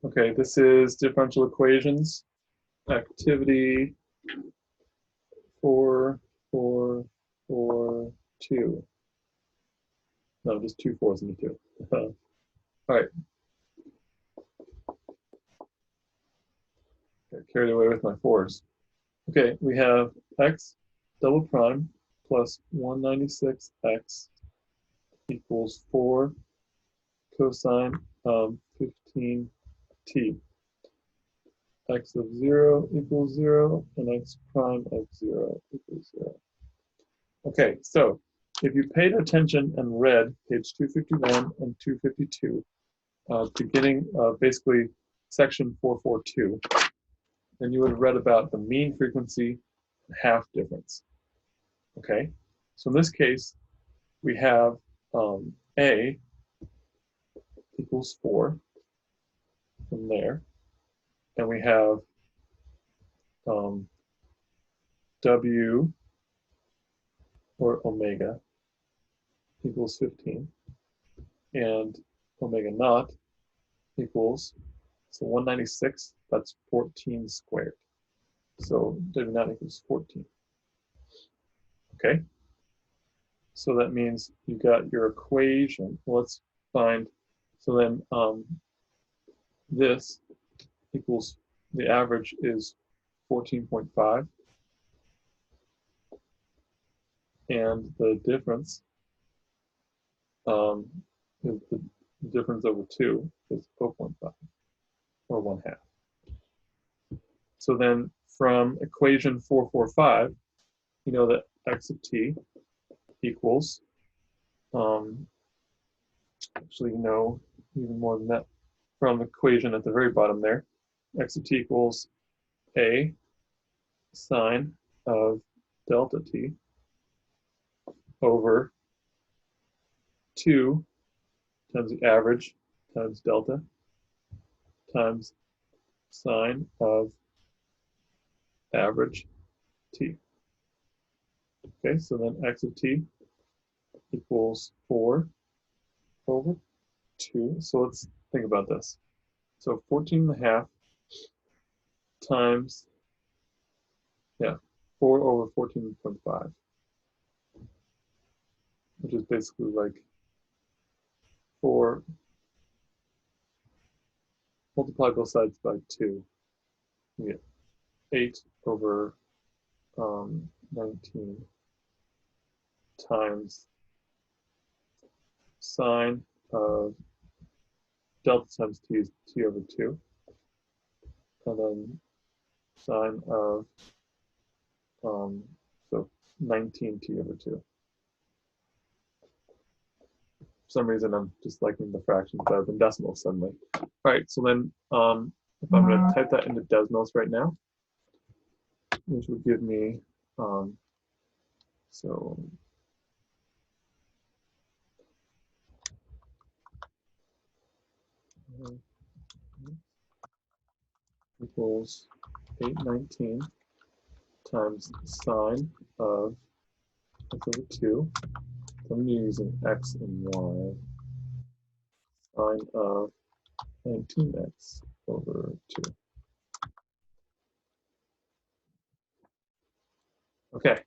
Okay, this is differential equations, activity 4, 4, 4, 2. No, just 2 4s and a 2. All right. Got carried away with my 4s. Okay, we have x double prime plus 196x equals 4 cosine of 15t. X of 0 equals 0, and x prime of 0 equals 0. Okay, so if you paid attention and read page 251 and 252, beginning basically section 442, then you would have read about the mean frequency and half difference. Okay, so in this case, we have A equals 4 from there, and we have W or omega equals 15, and omega naught equals, so 196, that's 14 squared. So W naught equals 14. Okay, so that means you got your equation. Let's find, so then this equals, the average is 14.5, and the difference is the difference over 2 is 0.5, or 1/2. So then from equation 445, you know that x of t equals, actually, you know even more than that from the equation at the very bottom there. X of t equals a sine of delta t over 2 times the average times delta times sine of average t. Okay, so then x of t equals 4 over 2. So let's think about this. So 14.5 times, 4 over 14.5, which is basically like 4, multiply both sides by 2, you get 8 over 19 times sine of delta times t is t over 2, and then sine of, so 19t over 2. For some reason, I'm just liking the fractions better than decimals suddenly. All right, so then if I'm going to type that into decimals right now, which would give me, so equals 819 times sine of x over 2. So I'm using x and y. Sine of 19x over 2. Okay.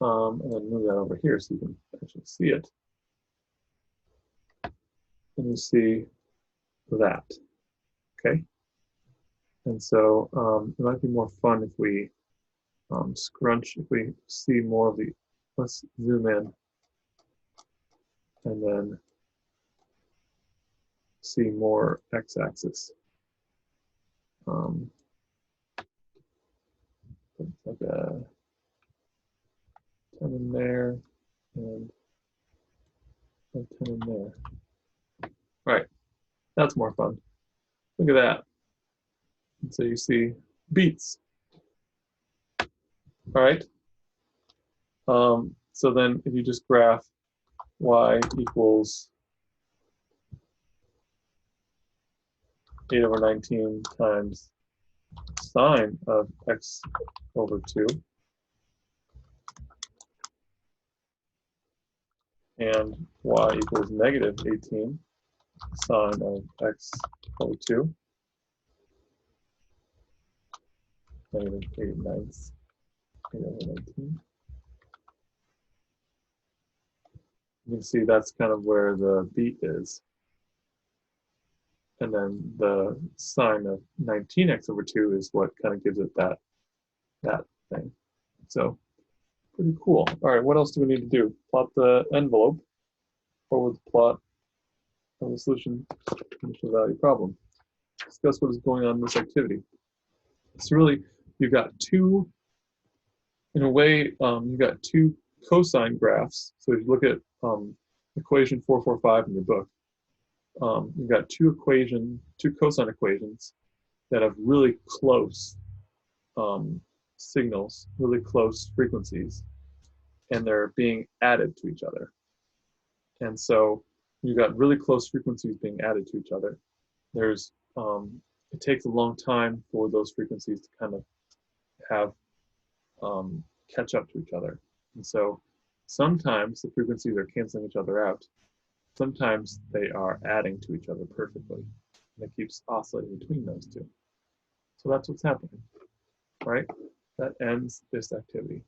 And then move that over here so you can actually see it. And you see that. Okay. And so it might be more fun if we if we see more of the, let's zoom in and then see more x-axis. Like a 10 in there and a 10 in there. All right, that's more fun. Look at that. And so you see beats. All right. So then if you just graph y equals 8 over 19 times sine of x over 2, and y equals negative 18 sine of x Probably 2. Negative 8 ninths. 8 over 19. You can see that's kind of where the beat is. And then the sine of 19x over 2 is what kind of gives it that thing. So pretty cool. All right, what else do we need to do? Plot the envelope forward the plot of the solution to the initial value problem. Discuss what is going on in this activity. So really, you've got two, in a way, you've got two cosine graphs. So if you look at equation 445 in your book, you've got two cosine equations that have really close signals, really close frequencies, and they're being added to each other. And so you've got really close frequencies being added to each other. There's it takes a long time for those frequencies to kind of have catch up to each other. And so sometimes the frequencies are canceling each other out. Sometimes they are adding to each other perfectly. And it keeps oscillating between those two. So that's what's happening, right? That ends this activity.